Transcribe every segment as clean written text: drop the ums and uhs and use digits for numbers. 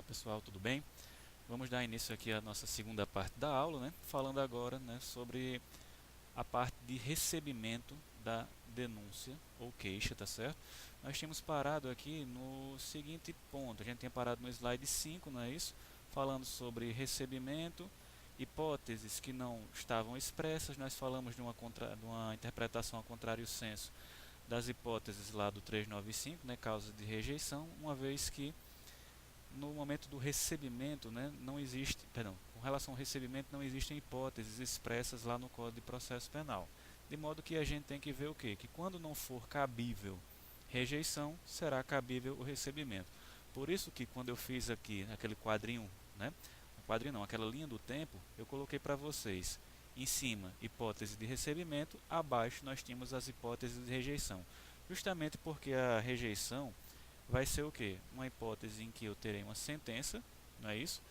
pessoal, tudo bem? Vamos dar início aqui à nossa segunda parte da aula, né? Falando agora, né, sobre a parte de recebimento da denúncia ou queixa, tá certo? Nós tínhamos parado aqui no seguinte ponto, a gente tinha parado no slide 5, não é isso? Falando sobre recebimento, hipóteses que não estavam expressas, nós falamos de uma interpretação ao contrário senso das hipóteses lá do 395, né, causa de rejeição, uma vez que no momento do recebimento, né, não existe, perdão, com relação ao recebimento não existem hipóteses expressas lá no Código de Processo Penal. De modo que a gente tem que ver o quê? Que quando não for cabível rejeição, será cabível o recebimento. Por isso que quando eu fiz aqui aquele quadrinho, né, quadrinho não, aquela linha do tempo, eu coloquei para vocês em cima hipótese de recebimento, abaixo nós tínhamos as hipóteses de rejeição. Justamente porque a rejeição vai ser o quê? Uma hipótese em que eu terei uma sentença, não é isso?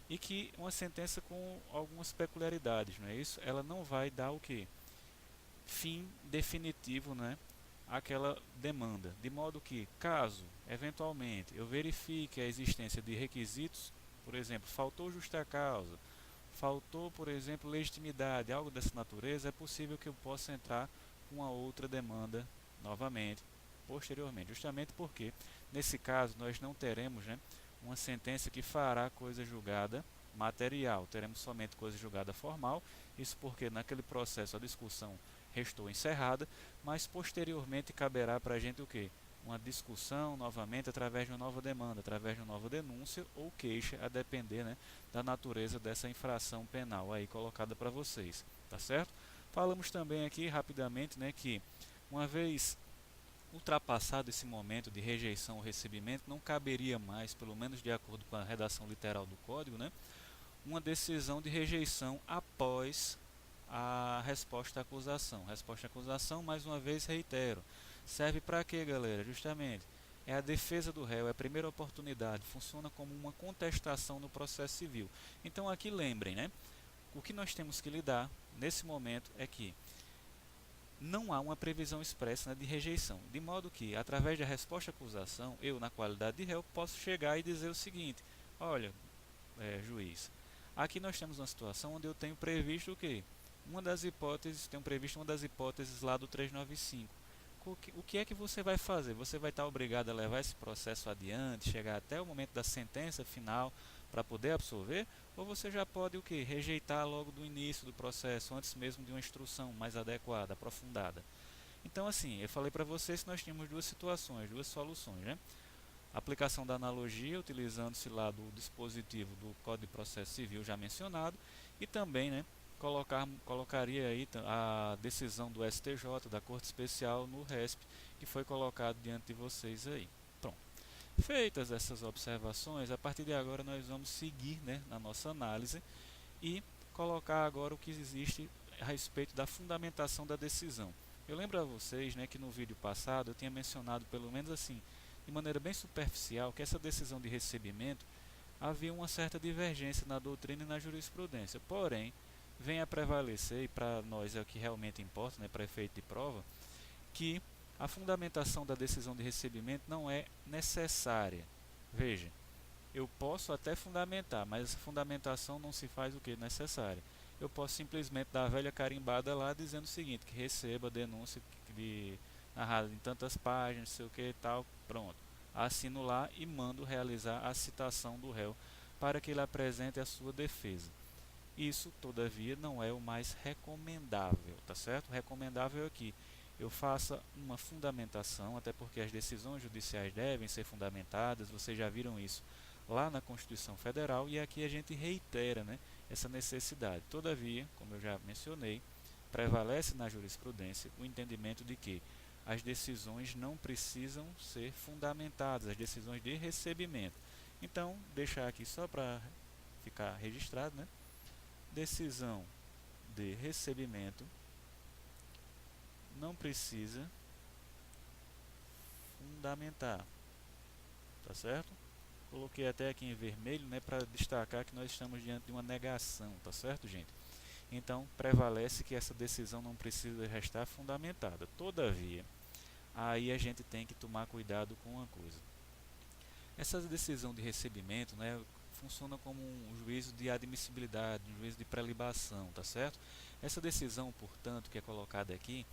E que uma sentença com algumas peculiaridades, não é isso? Ela não vai dar o quê? Fim definitivo, né? Aquela demanda, de modo que, caso eventualmente eu verifique a existência de requisitos, por exemplo, faltou justa causa, faltou, por exemplo, legitimidade, algo dessa natureza, é possível que eu possa entrar com uma outra demanda novamente, posteriormente, justamente porque, nesse caso, nós não teremos, né, uma sentença que fará coisa julgada material, teremos somente coisa julgada formal, isso porque naquele processo a discussão restou encerrada, mas posteriormente caberá para a gente o quê? Uma discussão novamente através de uma nova demanda, através de uma nova denúncia ou queixa, a depender, né, da natureza dessa infração penal aí colocada para vocês, tá certo? Falamos também aqui rapidamente, né, que uma vez ultrapassado esse momento de rejeição ou recebimento, não caberia mais, pelo menos de acordo com a redação literal do código, né, uma decisão de rejeição após a resposta à acusação. Resposta à acusação, mais uma vez reitero, serve para quê, galera? Justamente, é a defesa do réu, é a primeira oportunidade, funciona como uma contestação no processo civil. Então aqui lembrem, né? O que nós temos que lidar nesse momento é que não há uma previsão expressa, né, de rejeição, de modo que, através da resposta à acusação, eu, na qualidade de réu, posso chegar e dizer o seguinte: olha, juiz, aqui nós temos uma situação onde eu tenho previsto o quê? Tenho previsto uma das hipóteses lá do 395. O que é que você vai fazer? Você vai estar obrigado a levar esse processo adiante, chegar até o momento da sentença final para poder absolver? Ou você já pode o quê? Rejeitar logo do início do processo, antes mesmo de uma instrução mais adequada, aprofundada? Então, assim, eu falei para vocês que nós tínhamos duas situações, duas soluções, né? Aplicação da analogia, utilizando-se lá do dispositivo do Código de Processo Civil já mencionado, e também, né, colocaria aí a decisão do STJ, da Corte Especial, no RESP, que foi colocado diante de vocês aí. Pronto. Feitas essas observações, a partir de agora nós vamos seguir, né, na nossa análise e colocar agora o que existe a respeito da fundamentação da decisão. Eu lembro a vocês, né, que no vídeo passado eu tinha mencionado, pelo menos assim, de maneira bem superficial, que essa decisão de recebimento havia uma certa divergência na doutrina e na jurisprudência. Porém, vem a prevalecer, e para nós é o que realmente importa, né, para efeito de prova, que a fundamentação da decisão de recebimento não é necessária. Veja, eu posso até fundamentar, mas essa fundamentação não se faz o que? Necessária. Eu posso simplesmente dar a velha carimbada lá dizendo o seguinte, que receba a denúncia narrada em tantas páginas, sei o que e tal, pronto. Assino lá e mando realizar a citação do réu para que ele apresente a sua defesa. Isso, todavia, não é o mais recomendável, tá certo? O recomendável é que eu faça uma fundamentação, até porque as decisões judiciais devem ser fundamentadas, vocês já viram isso lá na Constituição Federal, e aqui a gente reitera, né, essa necessidade. Todavia, como eu já mencionei, prevalece na jurisprudência o entendimento de que as decisões não precisam ser fundamentadas, as decisões de recebimento. Então, deixar aqui só para ficar registrado, né? Decisão de recebimento não precisa fundamentar, tá certo? Coloquei até aqui em vermelho, né, para destacar que nós estamos diante de uma negação, tá certo, gente? Então, prevalece que essa decisão não precisa restar fundamentada. Todavia, aí a gente tem que tomar cuidado com uma coisa. Essa decisão de recebimento, né, funciona como um juízo de admissibilidade, um juízo de prelibação, tá certo? Essa decisão, portanto, que é colocada aqui,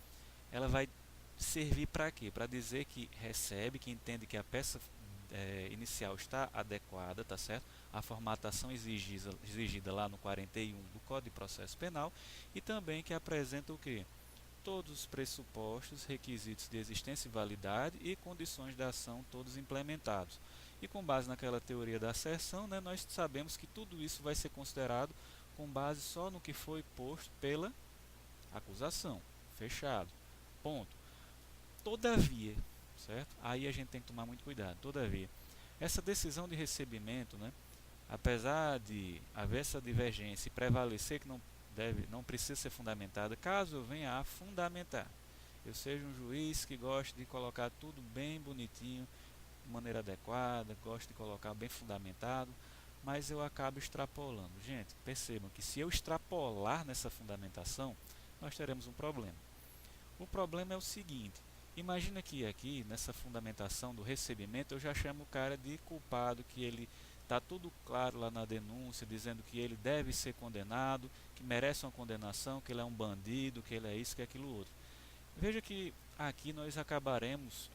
ela vai servir para quê? Para dizer que recebe, que entende que a peça inicial está adequada, tá certo? A formatação exigida lá no 41 do Código de Processo Penal e também que apresenta o quê? Todos os pressupostos, requisitos de existência e validade e condições da ação todos implementados. E com base naquela teoria da asserção, né, nós sabemos que tudo isso vai ser considerado com base só no que foi posto pela acusação. Fechado. Ponto. Todavia, certo? Aí a gente tem que tomar muito cuidado. Todavia, essa decisão de recebimento, né, apesar de haver essa divergência e prevalecer que não precisa ser fundamentada, caso eu venha a fundamentar, eu seja um juiz que gosta de colocar tudo bem bonitinho, de maneira adequada, gosto de colocar bem fundamentado, mas eu acabo extrapolando. Gente, percebam que se eu extrapolar nessa fundamentação, nós teremos um problema. O problema é o seguinte: imagina que aqui, nessa fundamentação do recebimento, eu já chamo o cara de culpado, que ele está tudo claro lá na denúncia, dizendo que ele deve ser condenado, que merece uma condenação, que ele é um bandido, que ele é isso, que é aquilo outro. Veja que aqui nós acabaremos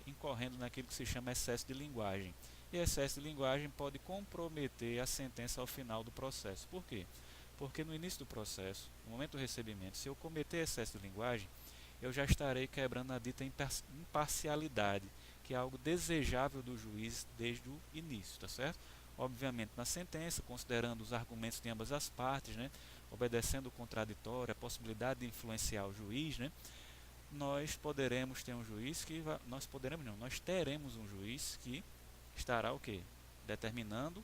incorrendo naquilo que se chama excesso de linguagem. E excesso de linguagem pode comprometer a sentença ao final do processo. Por quê? Porque no início do processo, no momento do recebimento, se eu cometer excesso de linguagem, eu já estarei quebrando a dita imparcialidade, que é algo desejável do juiz desde o início, tá certo? Obviamente na sentença, considerando os argumentos de ambas as partes, né, obedecendo o contraditório, a possibilidade de influenciar o juiz, né, nós poderemos ter um juiz que nós teremos um juiz que estará o quê? Determinando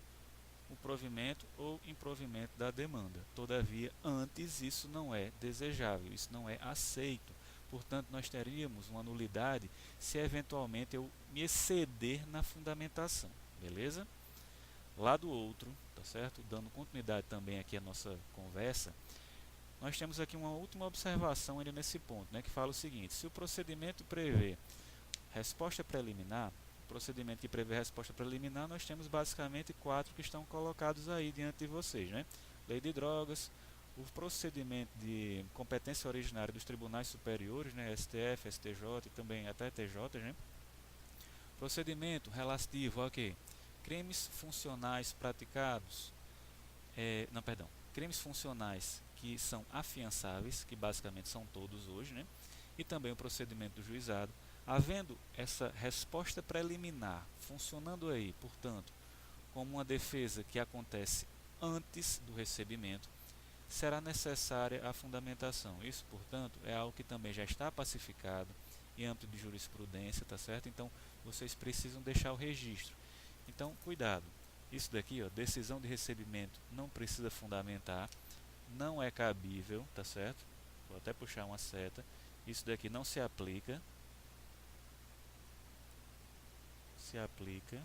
o provimento ou improvimento da demanda. Todavia, antes isso não é desejável, isso não é aceito. Portanto, nós teríamos uma nulidade se eventualmente eu me exceder na fundamentação, beleza? Lá do outro, tá certo? Dando continuidade também aqui à nossa conversa, nós temos aqui uma última observação ainda nesse ponto, né, que fala o seguinte: se o procedimento prevê resposta preliminar, procedimento que prevê resposta preliminar, nós temos basicamente 4 que estão colocados aí diante de vocês, né? Lei de drogas, o procedimento de competência originária dos tribunais superiores, né? STF, STJ e também até TJ, né? Procedimento relativo a quê? Crimes funcionais praticados, crimes funcionais que são afiançáveis, que basicamente são todos hoje, né? E também o procedimento do juizado. Havendo essa resposta preliminar funcionando aí, portanto, como uma defesa que acontece antes do recebimento, será necessária a fundamentação. Isso, portanto, é algo que também já está pacificado em âmbito de jurisprudência, tá certo? Então, vocês precisam deixar o registro. Então, cuidado. Isso daqui, ó, decisão de recebimento, não precisa fundamentar, não é cabível, tá certo? Vou até puxar uma seta. Isso daqui não se aplica. Se aplica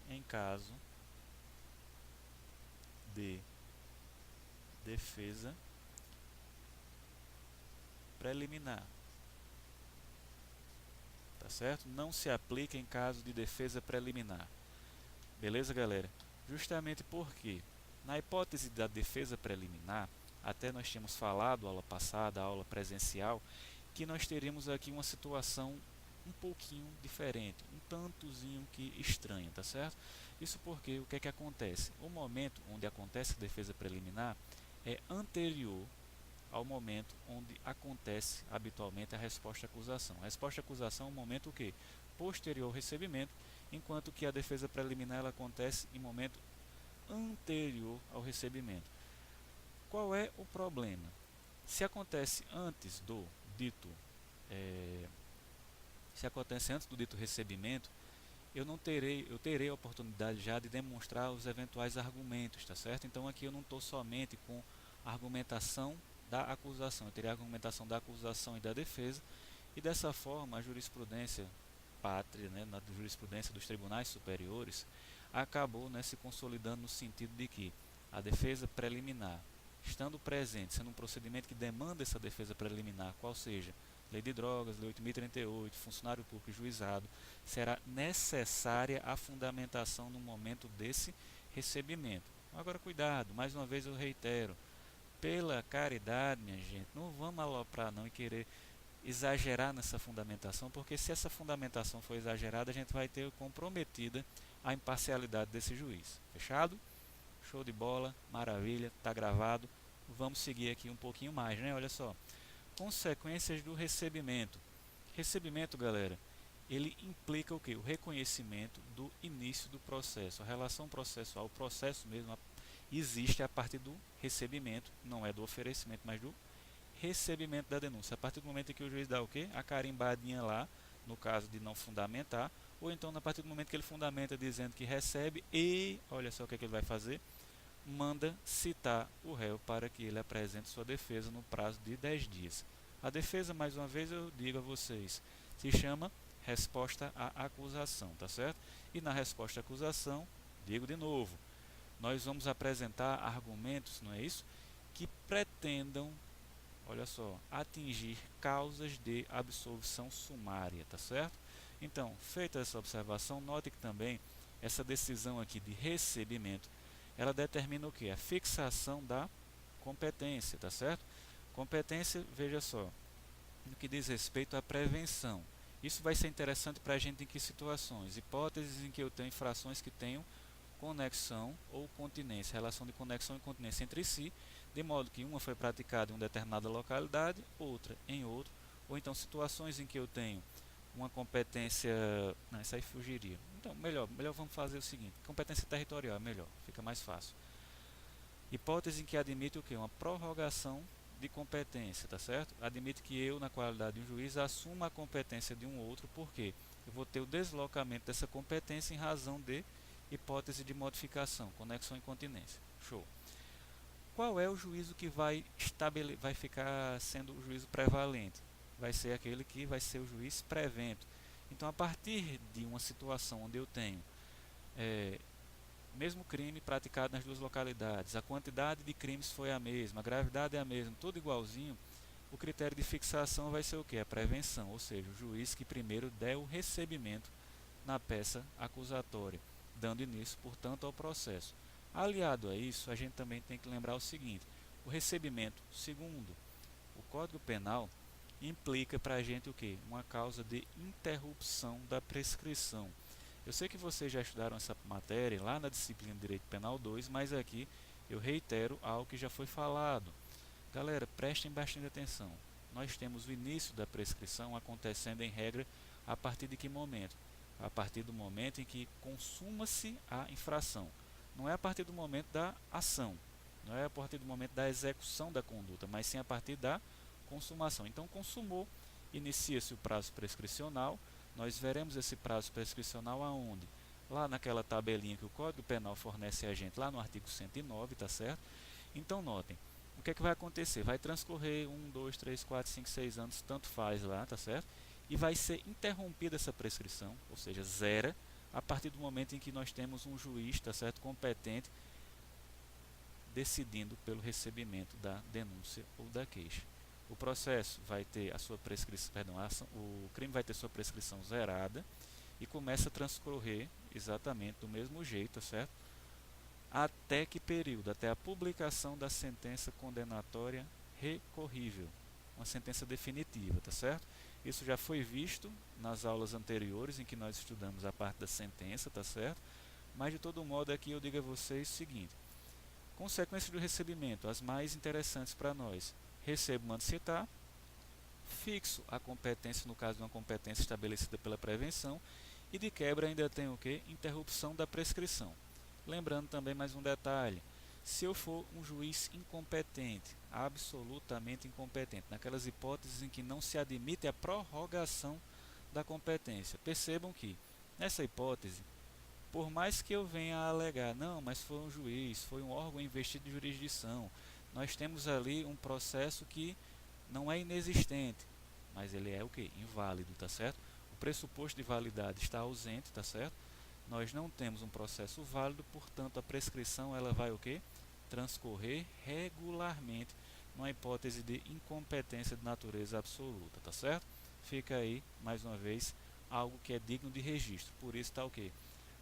em caso de defesa preliminar. Tá certo? Não se aplica em caso de defesa preliminar. Beleza, galera? Justamente porque, na hipótese da defesa preliminar, até nós tínhamos falado, aula passada, aula presencial, que nós teríamos aqui uma situação um pouquinho diferente, um tantozinho que estranha, tá certo? Isso porque o que é que acontece? O momento onde acontece a defesa preliminar é anterior ao momento onde acontece habitualmente a resposta à acusação. A resposta à acusação é um momento o quê? Posterior ao recebimento, enquanto que a defesa preliminar ela acontece em momento anterior ao recebimento. Qual é o problema? Se acontece antes do dito recebimento, eu terei a oportunidade já de demonstrar os eventuais argumentos, tá certo? Então aqui eu não estou somente com a argumentação da acusação, eu teria a argumentação da acusação e da defesa, e dessa forma a jurisprudência pátria, né, na jurisprudência dos tribunais superiores, acabou, né, se consolidando no sentido de que a defesa preliminar, estando presente, sendo um procedimento que demanda essa defesa preliminar, qual seja Lei de Drogas, Lei 8.038, funcionário público e juizado, será necessária a fundamentação no momento desse recebimento. Agora, cuidado, mais uma vez eu reitero, pela caridade, minha gente, não vamos aloprar não e querer exagerar nessa fundamentação, porque se essa fundamentação for exagerada, a gente vai ter comprometida a imparcialidade desse juiz. Fechado? Show de bola, maravilha, está gravado. Vamos seguir aqui um pouquinho mais, né? Olha só. Consequências do recebimento. Recebimento, galera, ele implica o quê? O reconhecimento do início do processo. A relação processual, o processo mesmo, existe a partir do recebimento, não é do oferecimento, mas do recebimento da denúncia. A partir do momento em que o juiz dá o quê? A carimbadinha lá, no caso de não fundamentar, ou então a partir do momento que ele fundamenta dizendo que recebe e, olha só o que, é que ele vai fazer, manda citar o réu para que ele apresente sua defesa no prazo de 10 dias. A defesa, mais uma vez eu digo a vocês, se chama resposta à acusação, tá certo? E na resposta à acusação, digo de novo, nós vamos apresentar argumentos, não é isso? Que pretendam, olha só, atingir causas de absolvição sumária, tá certo? Então, feita essa observação, note que também essa decisão aqui de recebimento, ela determina o que? A fixação da competência, tá certo? Competência, veja só, no que diz respeito à prevenção. Isso vai ser interessante para a gente em que situações? Hipóteses em que eu tenho infrações que tenham conexão ou continência, relação de conexão e continência entre si, de modo que uma foi praticada em uma determinada localidade, outra em outra, ou então situações em que eu tenho uma competência, não, isso aí fugiria. Então, melhor vamos fazer o seguinte, competência territorial é melhor, fica mais fácil. Hipótese em que admite o quê? Uma prorrogação de competência, tá certo? Admite que eu, na qualidade de um juiz, assuma a competência de um outro, porque eu vou ter o deslocamento dessa competência em razão de hipótese de modificação, conexão e continência. Show. Qual é o juízo que vai ficar sendo o juízo prevalente? Vai ser aquele que vai ser o juiz prevento. Então, a partir de uma situação onde eu tenho mesmo crime praticado nas duas localidades, a quantidade de crimes foi a mesma, a gravidade é a mesma, tudo igualzinho, o critério de fixação vai ser o que? A prevenção, ou seja, o juiz que primeiro der o recebimento na peça acusatória, dando início, portanto, ao processo. Aliado a isso, a gente também tem que lembrar o seguinte, o recebimento, segundo o Código Penal, implica para a gente o quê? Uma causa de interrupção da prescrição. Eu sei que vocês já estudaram essa matéria lá na disciplina de Direito Penal 2, mas aqui eu reitero algo que já foi falado. Galera, prestem bastante atenção. Nós temos o início da prescrição acontecendo em regra a partir de que momento? A partir do momento em que consuma-se a infração. Não é a partir do momento da ação, não é a partir do momento da execução da conduta, mas sim a partir da consumação. Então, consumou, inicia-se o prazo prescricional. Nós veremos esse prazo prescricional aonde? Lá naquela tabelinha que o Código Penal fornece a gente, lá no artigo 109, tá certo? Então, notem, o que é que vai acontecer? Vai transcorrer 1, 2, 3, 4, 5, 6 anos, tanto faz lá, tá certo? E vai ser interrompida essa prescrição, ou seja, zera, a partir do momento em que nós temos um juiz, tá certo, competente, decidindo pelo recebimento da denúncia ou da queixa. O processo vai ter a sua prescrição, o crime vai ter sua prescrição zerada e começa a transcorrer exatamente do mesmo jeito, tá certo? Até que período? Até a publicação da sentença condenatória recorrível, uma sentença definitiva, tá certo? Isso já foi visto nas aulas anteriores em que nós estudamos a parte da sentença, tá certo? Mas de todo modo aqui eu digo a vocês o seguinte: consequências do recebimento, as mais interessantes para nós. Recebo, mando citar, fixo a competência no caso de uma competência estabelecida pela prevenção e de quebra ainda tem o que? Interrupção da prescrição. Lembrando também mais um detalhe, se eu for um juiz incompetente, absolutamente incompetente, naquelas hipóteses em que não se admite a prorrogação da competência, percebam que nessa hipótese, por mais que eu venha a alegar, não, mas foi um juiz, foi um órgão investido de jurisdição, nós temos ali um processo que não é inexistente, mas ele é o que? Inválido, tá certo? O pressuposto de validade está ausente, tá certo? Nós não temos um processo válido, portanto a prescrição ela vai o que? Transcorrer regularmente numa hipótese de incompetência de natureza absoluta, tá certo? Fica aí, mais uma vez, algo que é digno de registro. Por isso está o quê?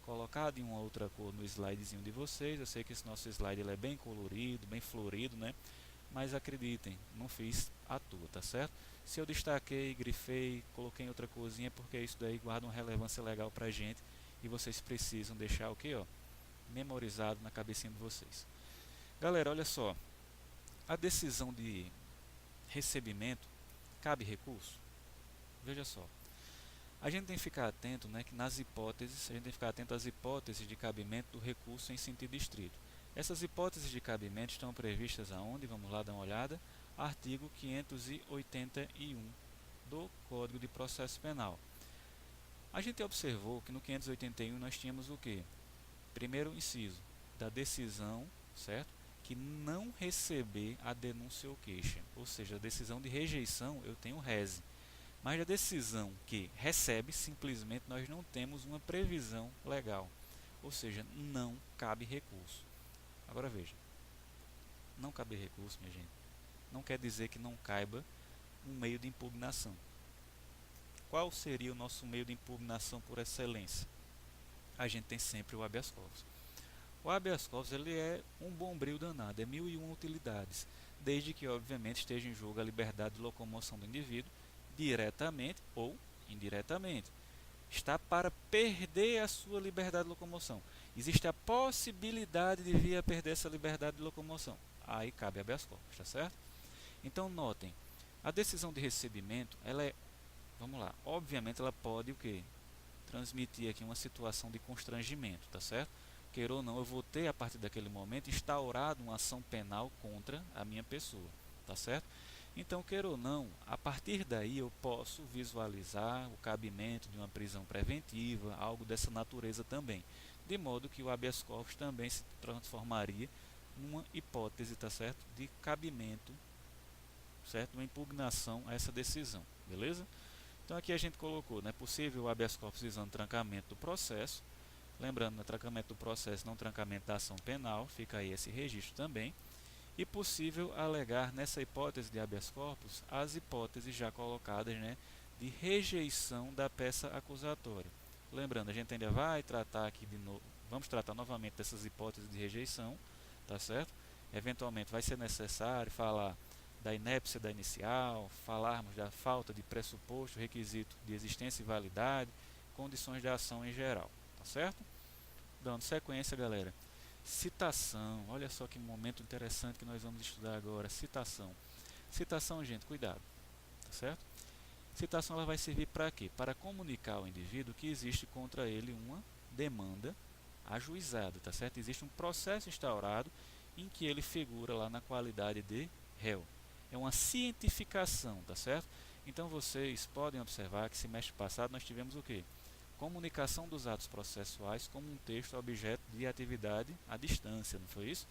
Colocado em uma outra cor no slidezinho de vocês. Eu sei que esse nosso slide ele é bem colorido, bem florido, né? Mas acreditem, não fiz à toa, tá certo? Se eu destaquei, grifei, coloquei em outra corzinha, é porque isso daí guarda uma relevância legal pra gente e vocês precisam deixar o que, ó, memorizado na cabecinha de vocês. Galera, olha só, a decisão de recebimento cabe recurso? Veja só, a gente tem que ficar atento, né, que nas hipóteses, a gente tem que ficar atento às hipóteses de cabimento do recurso em sentido estrito. Essas hipóteses de cabimento estão previstas aonde? Vamos lá dar uma olhada. Artigo 581 do Código de Processo Penal. A gente observou que no 581 nós tínhamos o quê? Primeiro inciso, da decisão, certo? Que não receber a denúncia ou queixa. Ou seja, a decisão de rejeição eu tenho rese. Mas a decisão que recebe, simplesmente nós não temos uma previsão legal. Ou seja, não cabe recurso. Agora veja, não cabe recurso, minha gente, não quer dizer que não caiba um meio de impugnação. Qual seria o nosso meio de impugnação por excelência? A gente tem sempre o habeas corpus. O habeas corpus ele é um bombril danado, é 1001 utilidades, desde que obviamente esteja em jogo a liberdade de locomoção do indivíduo, diretamente ou indiretamente. Está para perder a sua liberdade de locomoção. Existe a possibilidade de vir a perder essa liberdade de locomoção. Aí cabe habeas corpus, tá certo? Então notem, a decisão de recebimento, ela é, vamos lá, obviamente ela pode o quê? Transmitir aqui uma situação de constrangimento, tá certo? Queira ou não, eu vou ter a partir daquele momento instaurado uma ação penal contra a minha pessoa, tá certo? Então, queira ou não, a partir daí eu posso visualizar o cabimento de uma prisão preventiva, algo dessa natureza também, de modo que o habeas corpus também se transformaria numa hipótese, tá certo, de cabimento, certo, uma impugnação a essa decisão, beleza? Então aqui a gente colocou, né, possível o habeas corpus visando trancamento do processo, lembrando, no trancamento do processo, não trancamento da ação penal, fica aí esse registro também. E possível alegar nessa hipótese de habeas corpus as hipóteses já colocadas, né, de rejeição da peça acusatória. Lembrando, a gente ainda vai tratar aqui de novo, vamos tratar novamente dessas hipóteses de rejeição, tá certo? Eventualmente vai ser necessário falar da inépcia da inicial, falarmos da falta de pressuposto, requisito de existência e validade, condições de ação em geral, tá certo? Dando sequência, galera. Citação, olha só que momento interessante que nós vamos estudar agora. Citação. Citação, gente, cuidado, tá certo? Citação ela vai servir para quê? Para comunicar ao indivíduo que existe contra ele uma demanda ajuizada, tá certo? Existe um processo instaurado em que ele figura lá na qualidade de réu. É uma cientificação, tá certo? Então vocês podem observar que semestre passado nós tivemos o quê? Comunicação dos atos processuais como um texto objeto de atividade à distância, não foi isso?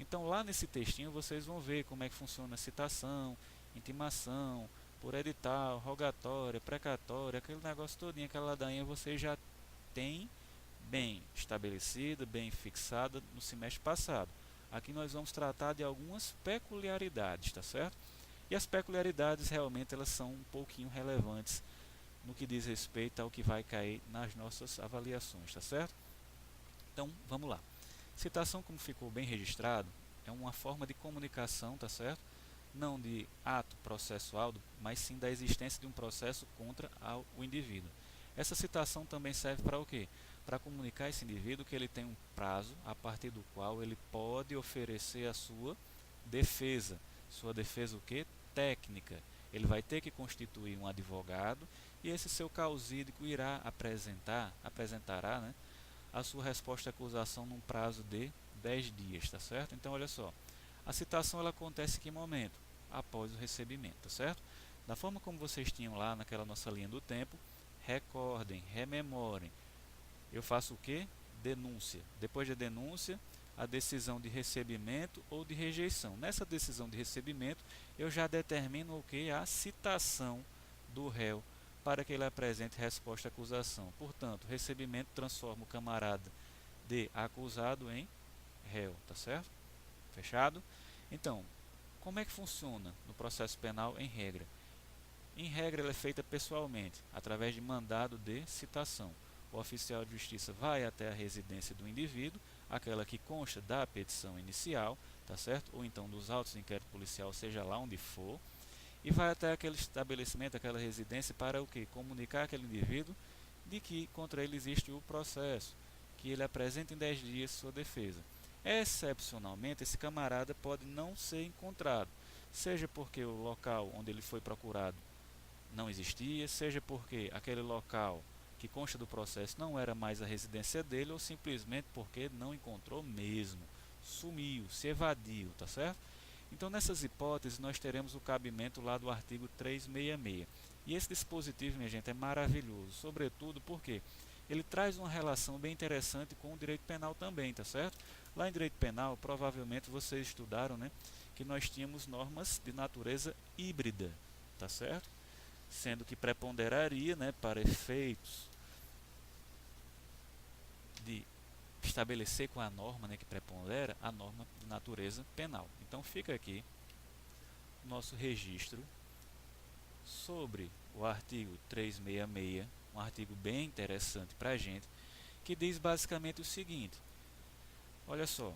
Então lá nesse textinho vocês vão ver como é que funciona a citação, intimação, por edital, rogatória, precatória, aquele negócio todinho, aquela ladainha vocês já têm bem estabelecida, bem fixada no semestre passado. Aqui nós vamos tratar de algumas peculiaridades, tá certo? E as peculiaridades realmente elas são um pouquinho relevantes no que diz respeito ao que vai cair nas nossas avaliações, tá certo? Então, vamos lá. Citação, como ficou bem registrado, é uma forma de comunicação, tá certo? Não de ato processual, mas sim da existência de um processo contra o indivíduo. Essa citação também serve para o quê? Para comunicar a esse indivíduo que ele tem um prazo a partir do qual ele pode oferecer a sua defesa. Sua defesa o quê? Técnica. Ele vai ter que constituir um advogado e esse seu causídico irá apresentará, né, a sua resposta à acusação num prazo de 10 dias, tá certo? Então, olha só, a citação ela acontece em que momento? Após o recebimento, tá certo? Da forma como vocês tinham lá naquela nossa linha do tempo, recordem, rememorem. Eu faço o quê? Denúncia. Depois da denúncia, a decisão de recebimento ou de rejeição. Nessa decisão de recebimento, eu já determino o que? A citação do réu para que ele apresente resposta à acusação. Portanto, recebimento transforma o camarada de acusado em réu, tá certo? Fechado? Então, Como é que funciona no processo penal em regra? Em regra, ela é feita pessoalmente, através de mandado de citação. O oficial de justiça vai até a residência do indivíduo, aquela que consta da petição inicial, tá certo? Ou então dos autos de inquérito policial, seja lá onde for, e vai até aquele estabelecimento, aquela residência, para o quê? Comunicar àquele indivíduo de que contra ele existe o processo, que ele apresenta em 10 dias sua defesa. Excepcionalmente, esse camarada pode não ser encontrado, seja porque o local onde ele foi procurado não existia, seja porque aquele local que consta do processo não era mais a residência dele, ou simplesmente porque não encontrou mesmo, sumiu, se evadiu, tá certo? Então, nessas hipóteses, nós teremos o cabimento lá do artigo 366. E esse dispositivo, minha gente, é maravilhoso, sobretudo porque ele traz uma relação bem interessante com o direito penal também, tá certo? Lá em direito penal, provavelmente vocês estudaram, né, que nós tínhamos normas de natureza híbrida, tá certo? Sendo que preponderaria, né, para efeitos de estabelecer qual é a norma, né, que prepondera, a norma de natureza penal. Então fica aqui nosso registro sobre o artigo 366, um artigo bem interessante para a gente, que diz basicamente o seguinte: olha só,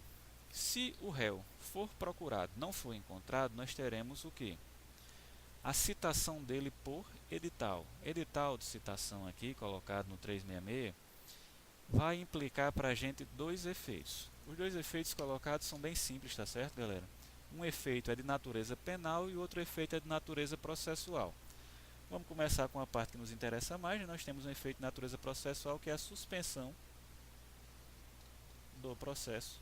se o réu for procurado, não for encontrado, nós teremos o quê? A citação dele por edital. Edital de citação aqui, colocado no 366, vai implicar para a gente dois efeitos. Os dois efeitos colocados são bem simples, tá certo, galera? Um efeito é de natureza penal e o outro efeito é de natureza processual. Vamos começar com a parte que nos interessa mais. Nós temos um efeito de natureza processual, que é a suspensão do processo.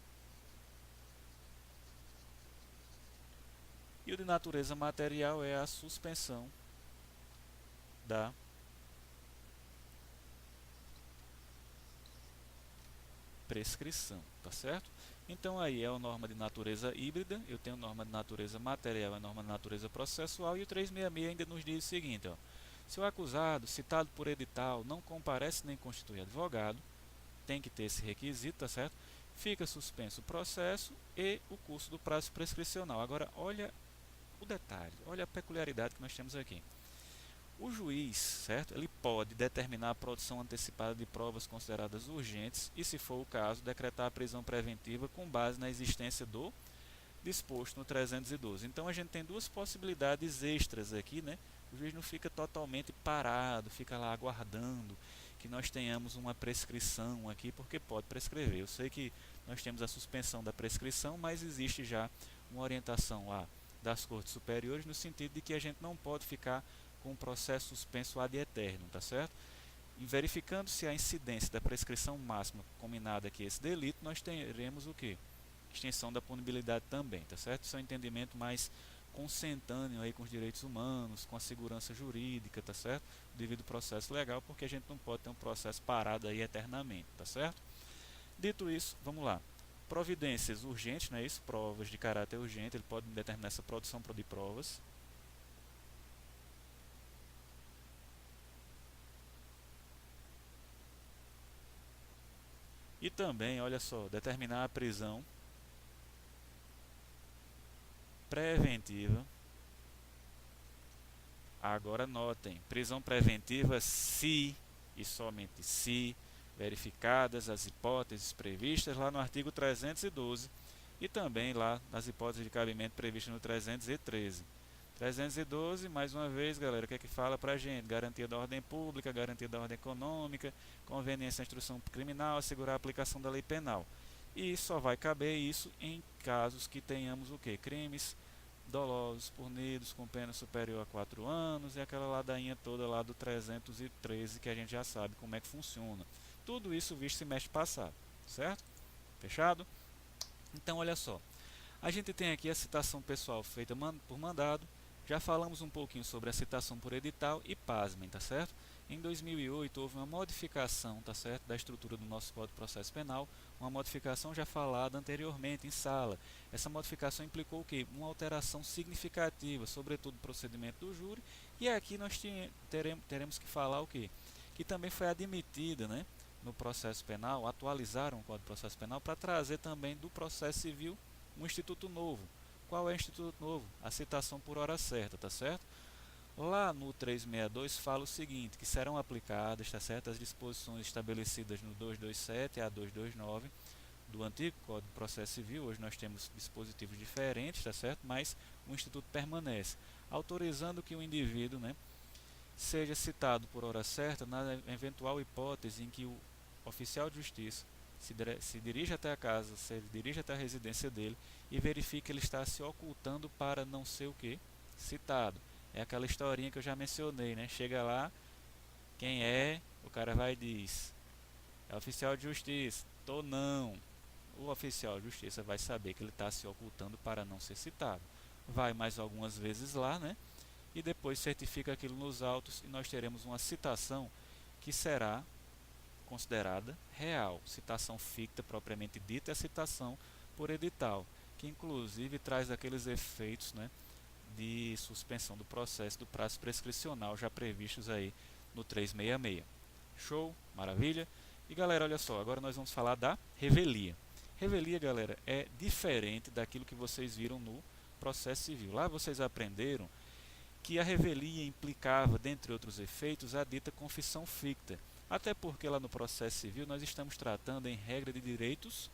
E o de natureza material é a suspensão da prescrição, tá certo? Então aí é a norma de natureza híbrida, eu tenho norma de natureza material e norma de natureza processual, e o 366 ainda nos diz o seguinte, ó: se o acusado, citado por edital, não comparece nem constitui advogado, tem que ter esse requisito, tá certo? Fica suspenso o processo e o curso do prazo prescricional. Agora, olha o detalhe, olha a peculiaridade que nós temos aqui. O juiz, certo? Ele pode determinar a produção antecipada de provas consideradas urgentes e, se for o caso, decretar a prisão preventiva com base na existência do disposto no 312. Então a gente tem duas possibilidades extras aqui, né? O juiz não fica totalmente parado, fica lá aguardando que nós tenhamos uma prescrição aqui, porque pode prescrever. Eu sei que nós temos a suspensão da prescrição, mas existe já uma orientação lá das cortes superiores no sentido de que a gente não pode ficar com o processo suspenso ad eterno, tá certo? E verificando-se a incidência da prescrição máxima combinada aqui esse delito, nós teremos o quê? Extensão da punibilidade também, tá certo? Isso é um entendimento mais consentâneo aí com os direitos humanos, com a segurança jurídica, tá certo? Devido ao processo legal, porque a gente não pode ter um processo parado aí eternamente, tá certo? Dito isso, vamos lá. Providências urgentes, não é isso? Provas de caráter urgente, ele pode determinar essa produção de provas. E também, olha só, determinar a prisão preventiva. Agora notem, prisão preventiva se e somente se verificadas as hipóteses previstas lá no artigo 312 e também lá nas hipóteses de cabimento previstas no 313. 312, mais uma vez, galera, o que é que fala pra gente? Garantia da ordem pública, garantia da ordem econômica, conveniência da instrução criminal, assegurar a aplicação da lei penal. E só vai caber isso em casos que tenhamos o quê? Crimes dolosos, punidos com pena superior a 4 anos e aquela ladainha toda lá do 313 que a gente já sabe como é que funciona. Tudo isso visto semestre passado, certo? Fechado? Então, olha só. A gente tem aqui a citação pessoal feita por mandado. Já falamos um pouquinho sobre a citação por edital e pasmem, tá certo? Em 2008 houve uma modificação, tá certo, da estrutura do nosso Código de Processo Penal, uma modificação já falada anteriormente em sala. Essa modificação implicou o quê? Uma alteração significativa, sobretudo no procedimento do júri, e aqui nós teremos que falar o quê? Que também foi admitida, né, no processo penal, atualizaram o Código de Processo Penal para trazer também do processo civil um instituto novo, Qual é o instituto novo? A citação por hora certa, tá certo? Lá no 362 fala o seguinte, que serão aplicadas, tá certo, as disposições estabelecidas no 227 a 229 do antigo Código de Processo Civil. Hoje nós temos dispositivos diferentes, tá certo? Mas o instituto permanece, autorizando que o indivíduo, né, seja citado por hora certa na eventual hipótese em que o oficial de justiça se dirige até a casa, se dirige até a residência dele e verifique que ele está se ocultando para não ser o que? Citado. É aquela historinha que eu já mencionei, né? Chega lá, quem é? O cara vai e diz, é oficial de justiça. Tô não. O oficial de justiça vai saber que ele está se ocultando para não ser citado. Vai mais algumas vezes lá, né? E depois certifica aquilo nos autos e nós teremos uma citação que será considerada real. Citação ficta propriamente dita é a citação por edital, que inclusive traz aqueles efeitos, né, de suspensão do processo do prazo prescricional já previstos aí no 366. Show? Maravilha? E galera, olha só, agora nós vamos falar da revelia. Revelia, galera, é diferente daquilo que vocês viram no processo civil. Lá vocês aprenderam que a revelia implicava, dentre outros efeitos, a dita confissão ficta. Até porque lá no processo civil nós estamos tratando em regra de direitos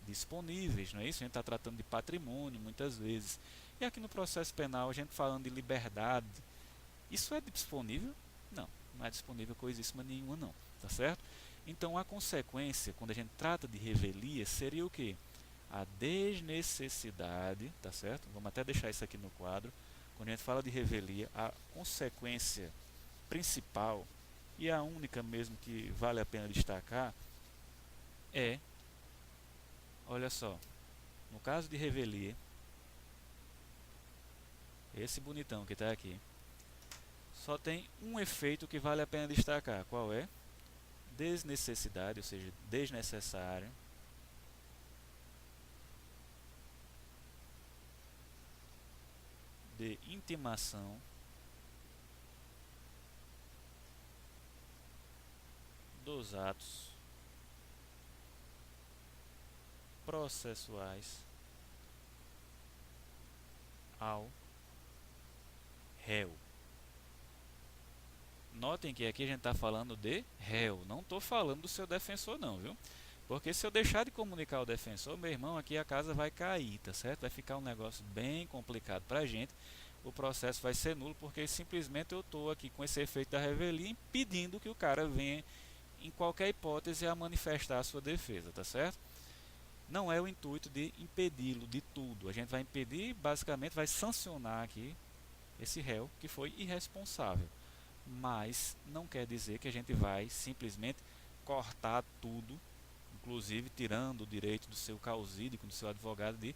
disponíveis, não é isso? A gente está tratando de patrimônio muitas vezes. E aqui no processo penal, a gente falando de liberdade, isso é disponível? Não, não é disponível coisíssima nenhuma não, tá certo? Então a consequência, quando a gente trata de revelia, seria o quê? A desnecessidade, tá certo? Vamos até deixar isso aqui no quadro. Quando a gente fala de revelia, a consequência principal e a única mesmo que vale a pena destacar é, olha só, no caso de revelia, esse bonitão que está aqui, só tem um efeito que vale a pena destacar. Qual é? Desnecessidade, ou seja, desnecessário, de intimação dos atos processuais ao réu. Notem que aqui a gente está falando de réu, não estou falando do seu defensor não, viu? Porque se eu deixar de comunicar ao defensor, meu irmão, aqui a casa vai cair, tá certo? Vai ficar um negócio bem complicado para a gente. O processo vai ser nulo porque simplesmente eu estou aqui com esse efeito da revelia impedindo que o cara venha, em qualquer hipótese, a manifestar a sua defesa, tá certo? Não é o intuito de impedi-lo de tudo. A gente vai impedir, basicamente, vai sancionar aqui esse réu que foi irresponsável. Mas não quer dizer que a gente vai simplesmente cortar tudo, inclusive tirando o direito do seu causídico, do seu advogado, de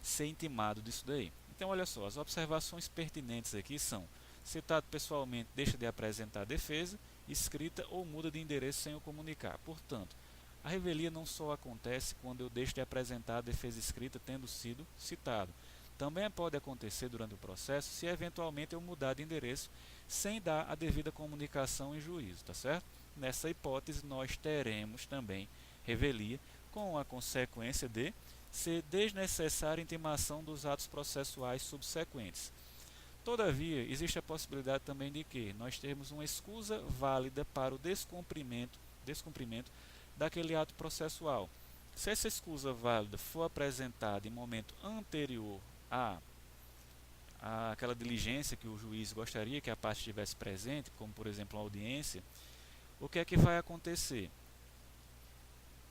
ser intimado disso daí. Então, olha só, as observações pertinentes aqui são: citado pessoalmente deixa de apresentar defesa, escrita ou muda de endereço sem o comunicar. Portanto, a revelia não só acontece quando eu deixo de apresentar a defesa escrita tendo sido citado. Também pode acontecer durante o processo se eventualmente eu mudar de endereço sem dar a devida comunicação em juízo, tá certo? Nessa hipótese nós teremos também revelia com a consequência de ser desnecessária a intimação dos atos processuais subsequentes. Todavia, existe a possibilidade também de que nós termos uma escusa válida para o descumprimento daquele ato processual. Se essa escusa válida for apresentada em momento anterior àquela diligência que o juiz gostaria que a parte estivesse presente, como por exemplo uma audiência, o que é que vai acontecer?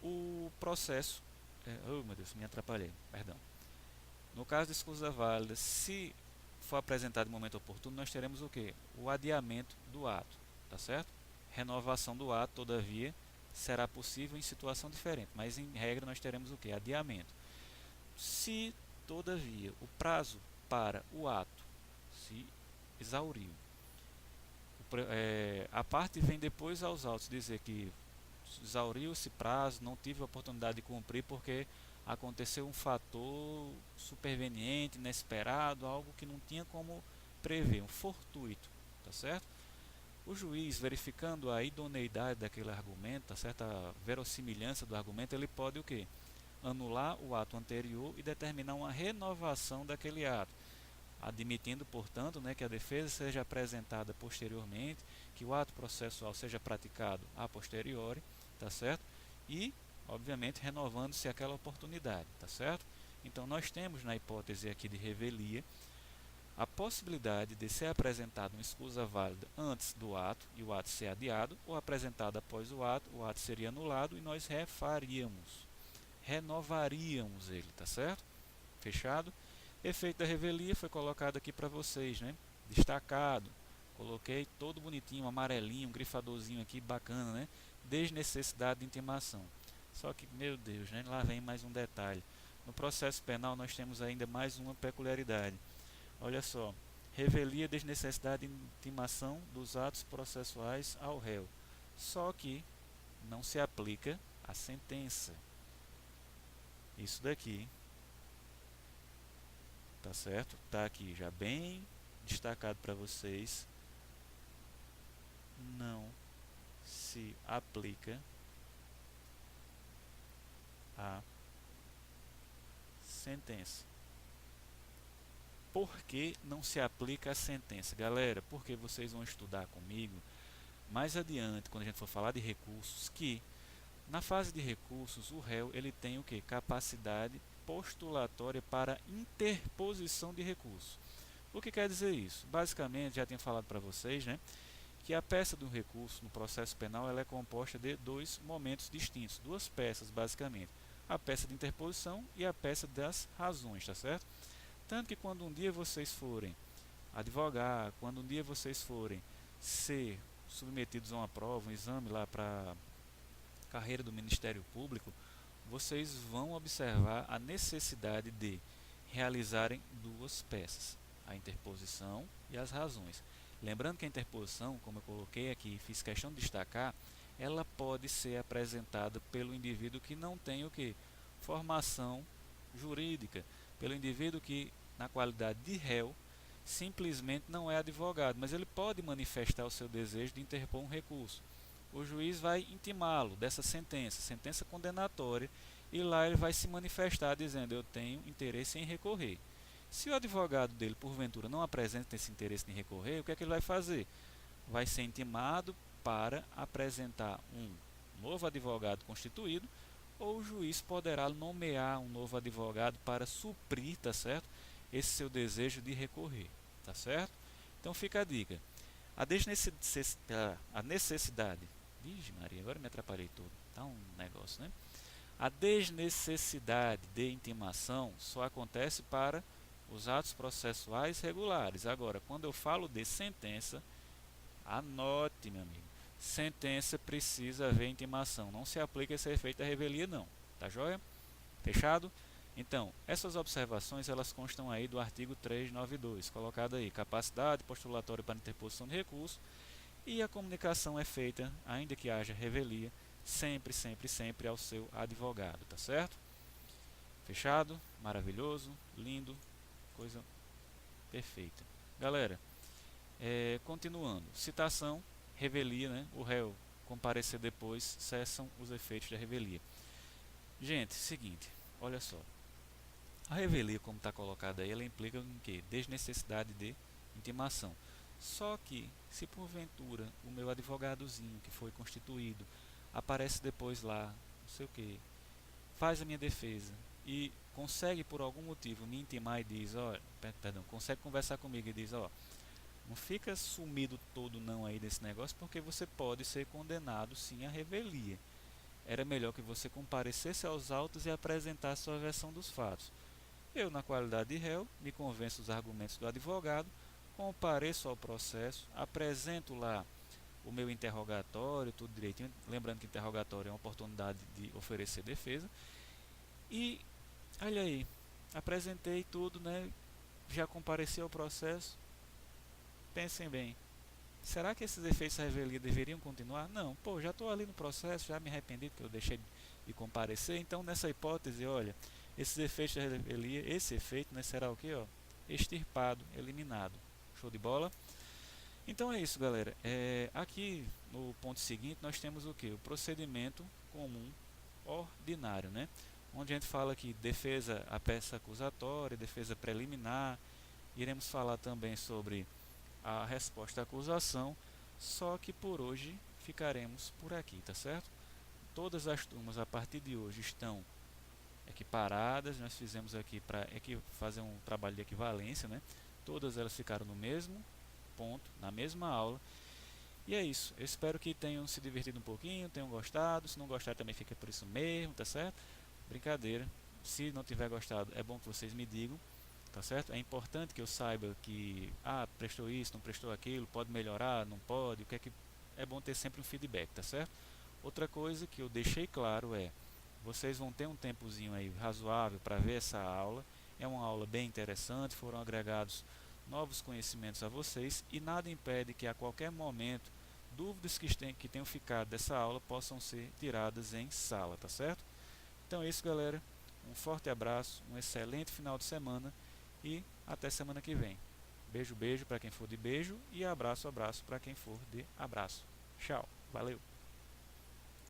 O processo... oh meu Deus, me atrapalhei, perdão. No caso de escusa válida, se for apresentado em momento oportuno, nós teremos o quê? O adiamento do ato, tá certo? Renovação do ato, todavia, será possível em situação diferente, mas em regra nós teremos o quê? Adiamento. Se, todavia, o prazo para o ato se exauriu, a parte vem depois aos autos dizer que exauriu esse prazo, não tive a oportunidade de cumprir porque aconteceu um fator superveniente, inesperado, algo que não tinha como prever, um fortuito, tá certo? O juiz, verificando a idoneidade daquele argumento, tá certo? A verossimilhança do argumento, ele pode o quê? anular o ato anterior e determinar uma renovação daquele ato, admitindo, portanto, né, que a defesa seja apresentada posteriormente, que o ato processual seja praticado a posteriori, tá certo? E, obviamente, renovando-se aquela oportunidade, tá certo? Então, nós temos na hipótese aqui de revelia a possibilidade de ser apresentada uma escusa válida antes do ato e o ato ser adiado, ou apresentada após o ato seria anulado e nós renovaríamos ele, tá certo? Fechado? Efeito da revelia foi colocado aqui para vocês, né? Destacado. Coloquei todo bonitinho, amarelinho, um grifadorzinho aqui, bacana, né? Desnecessidade de intimação. Só que, meu Deus, né? Lá vem mais um detalhe. No processo penal nós temos ainda mais uma peculiaridade. Olha só, revelia desnecessidade de intimação dos atos processuais ao réu. Só que não se aplica a sentença. Isso daqui, tá certo? Tá aqui já bem destacado para vocês. Não se aplica a sentença. Por que não se aplica a sentença? Galera, porque vocês vão estudar comigo mais adiante, quando a gente for falar de recursos, que na fase de recursos o réu ele tem o que? Capacidade postulatória para interposição de recurso. O que quer dizer isso? Basicamente, já tinha falado para vocês, né, que a peça do recurso no processo penal ela é composta de dois momentos distintos, duas peças basicamente, a peça de interposição e a peça das razões, tá certo? Tanto que quando um dia vocês forem advogar, quando um dia vocês forem ser submetidos a uma prova, um exame lá para carreira do Ministério Público, vocês vão observar a necessidade de realizarem duas peças, a interposição e as razões. Lembrando que a interposição, como eu coloquei aqui, fiz questão de destacar, ela pode ser apresentada pelo indivíduo que não tem o que? Formação jurídica, pelo indivíduo que, na qualidade de réu, simplesmente não é advogado, mas ele pode manifestar o seu desejo de interpor um recurso. O juiz vai intimá-lo dessa sentença condenatória, e lá ele vai se manifestar dizendo: eu tenho interesse em recorrer. Se o advogado dele, porventura, não apresenta esse interesse em recorrer, o que é que ele vai fazer? Vai ser intimado para apresentar um novo advogado constituído, ou o juiz poderá nomear um novo advogado para suprir, tá certo? Esse seu desejo de recorrer, tá certo? Então fica a dica. A necessidade. Vixe Maria, agora me atrapalhei todo. Tá um negócio, né? A desnecessidade de intimação só acontece para os atos processuais regulares. Agora, quando eu falo de sentença, anote, meu amigo. Sentença precisa haver intimação. Não se aplica esse efeito da revelia, não. Tá joia? Fechado? Então, essas observações elas constam aí do artigo 392, colocado aí, capacidade postulatória para interposição de recurso, e a comunicação é feita, ainda que haja revelia, sempre, sempre, sempre ao seu advogado, tá certo? Fechado? Maravilhoso, lindo, coisa perfeita. Galera, continuando, citação, revelia, né? O réu comparecer depois, cessam os efeitos da revelia. Gente, seguinte, olha só. A revelia, como está colocada aí, ela implica em quê? Desnecessidade de intimação. Só que, se porventura o meu advogadozinho que foi constituído aparece depois lá, não sei o que, faz a minha defesa e consegue por algum motivo me intimar e diz, ó, perdão, consegue conversar comigo e diz, ó, não fica sumido todo não aí desse negócio, porque você pode ser condenado sim à revelia. Era melhor que você comparecesse aos autos e apresentasse sua versão dos fatos. Eu, na qualidade de réu, me convenço dos argumentos do advogado, compareço ao processo, apresento lá o meu interrogatório, tudo direitinho, lembrando que interrogatório é uma oportunidade de oferecer defesa, e, olha aí, apresentei tudo, né, já compareci ao processo. Pensem bem, será que esses efeitos da revelia deveriam continuar? Não, pô, já estou ali no processo, já me arrependi porque eu deixei de comparecer, então nessa hipótese, olha, esses efeitos da revelia, esse efeito, né, será o que? Extirpado, eliminado. Show de bola? Então é isso, galera. Aqui no ponto seguinte nós temos o que? O procedimento comum ordinário, né? onde a gente fala aqui defesa a peça acusatória, defesa preliminar. Iremos falar também sobre a resposta à acusação, só que por hoje ficaremos por aqui, tá certo? Todas as turmas a partir de hoje estão equiparadas, nós fizemos aqui para fazer um trabalho de equivalência, né? Todas elas ficaram no mesmo ponto, na mesma aula. E é isso, eu espero que tenham se divertido um pouquinho, tenham gostado. Se não gostar também fica por isso mesmo, tá certo? Brincadeira. Se não tiver gostado, é bom que vocês me digam, tá certo? É importante que eu saiba que, prestou isso, não prestou aquilo, pode melhorar, não pode, o que é bom ter sempre um feedback, tá certo? Outra coisa que eu deixei claro é, vocês vão ter um tempozinho aí razoável para ver essa aula. É uma aula bem interessante, foram agregados novos conhecimentos a vocês e nada impede que a qualquer momento dúvidas que tenham ficado dessa aula possam ser tiradas em sala, tá certo? Então é isso, galera. Um forte abraço, um excelente final de semana e até semana que vem. Beijo, beijo para quem for de beijo e abraço, abraço para quem for de abraço. Tchau, valeu!